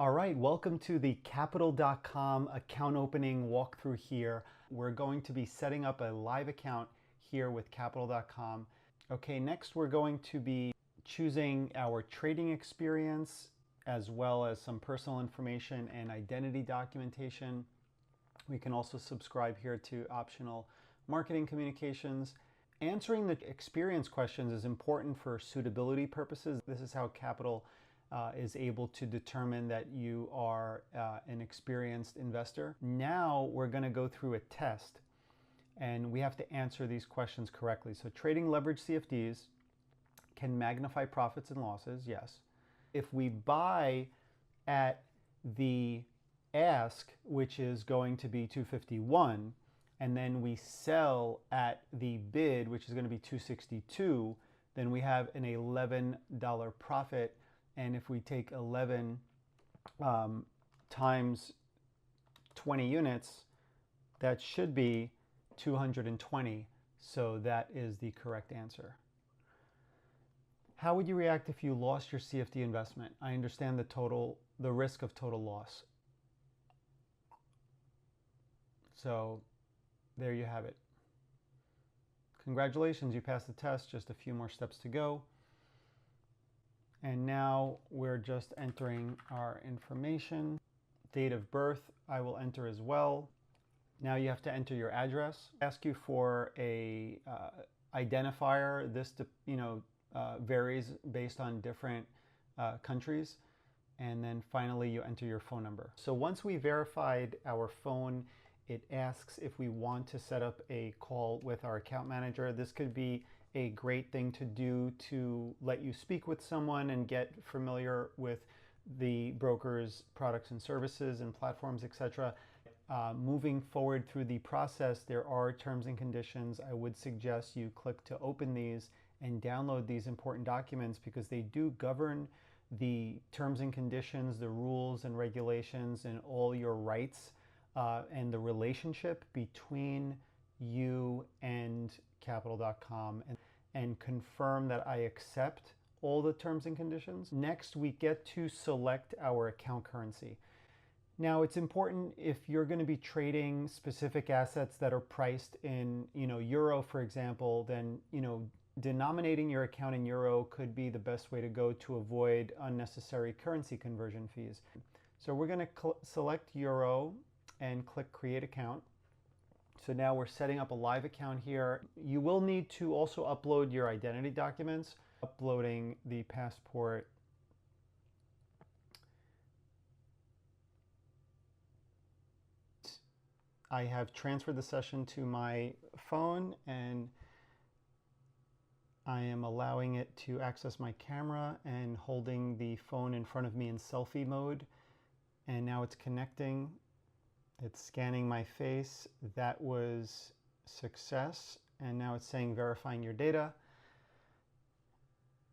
All right, welcome to the Capital.com account opening walkthrough here. We're going to be setting up a live account here with Capital.com. Okay, next we're going to be choosing our trading experience as well as some personal information and identity documentation. We can also subscribe here to optional marketing communications. Answering the experience questions is important for suitability purposes. This is how Capital is able to determine that you are an experienced investor. Now we're going to go through a test and we have to answer these questions correctly. So trading leveraged CFDs can magnify profits and losses, yes. If we buy at the ask, which is going to be 251, and then we sell at the bid, which is going to be 262, then we have an $11 profit. And if we take 11 times 20 units, that should be 220. So that is the correct answer. How would you react if you lost your CFD investment? I understand the risk of total loss. So there you have it. Congratulations, you passed the test. Just a few more steps to go. And now we're just entering our information. Date of birth, I will enter as well. Now you have to enter your address. Ask you for a identifier. This varies based on different countries. And then finally you enter your phone number. So once we verified our phone, it asks if we want to set up a call with our account manager. This could be a great thing to do to let you speak with someone and get familiar with the broker's products and services and platforms, etc. Moving forward through the process, there are terms and conditions. I would suggest you click to open these and download these important documents because they do govern the terms and conditions, the rules and regulations, and all your rights and the relationship between you and Capital.com, and confirm that I accept all the terms and conditions. Next, we get to select our account currency. Now, it's important if you're going to be trading specific assets that are priced in, euro, for example, then, denominating your account in euro could be the best way to go to avoid unnecessary currency conversion fees. So we're going to select euro and click create account. So now we're setting up a live account here. You will need to also upload your identity documents, uploading the passport. I have transferred the session to my phone and I am allowing it to access my camera and holding the phone in front of me in selfie mode. And now it's connecting. It's scanning my face. That was success. And now it's saying verifying your data.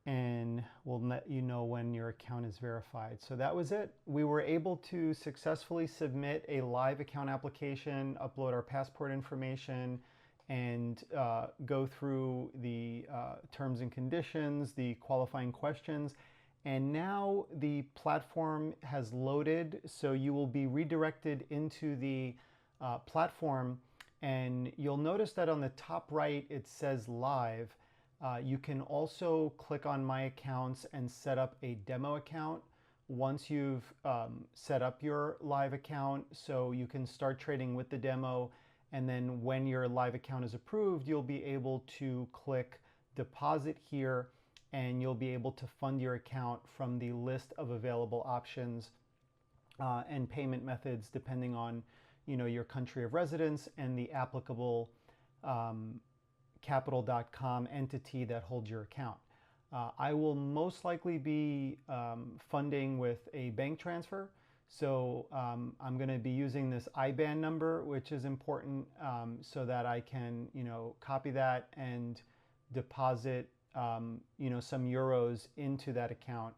And we'll let you know when your account is verified. So that was it. We were able to successfully submit a live account application, upload our passport information, and go through the terms and conditions, the qualifying questions. And now the platform has loaded, so you will be redirected into the platform. And you'll notice that on the top right, it says live. You can also click on my accounts and set up a demo account once you've set up your live account, so you can start trading with the demo. And then when your live account is approved, you'll be able to click deposit here and you'll be able to fund your account from the list of available options and payment methods depending on your country of residence and the applicable Capital.com entity that holds your account. I will most likely be funding with a bank transfer. So I'm going to be using this IBAN number, which is important so that I can, copy that and deposit, some euros into that account.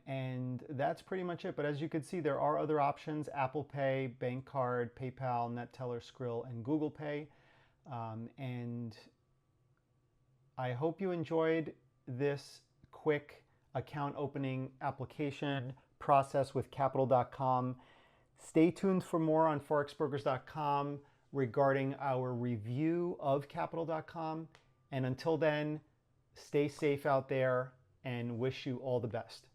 And that's pretty much it. But as you can see, there are other options: Apple Pay, bank card, PayPal, NetTeller, Skrill, and Google Pay. And I hope you enjoyed this quick account opening application process with capital.com. Stay tuned for more on forexbrokers.com regarding our review of capital.com. And until then, stay safe out there and wish you all the best.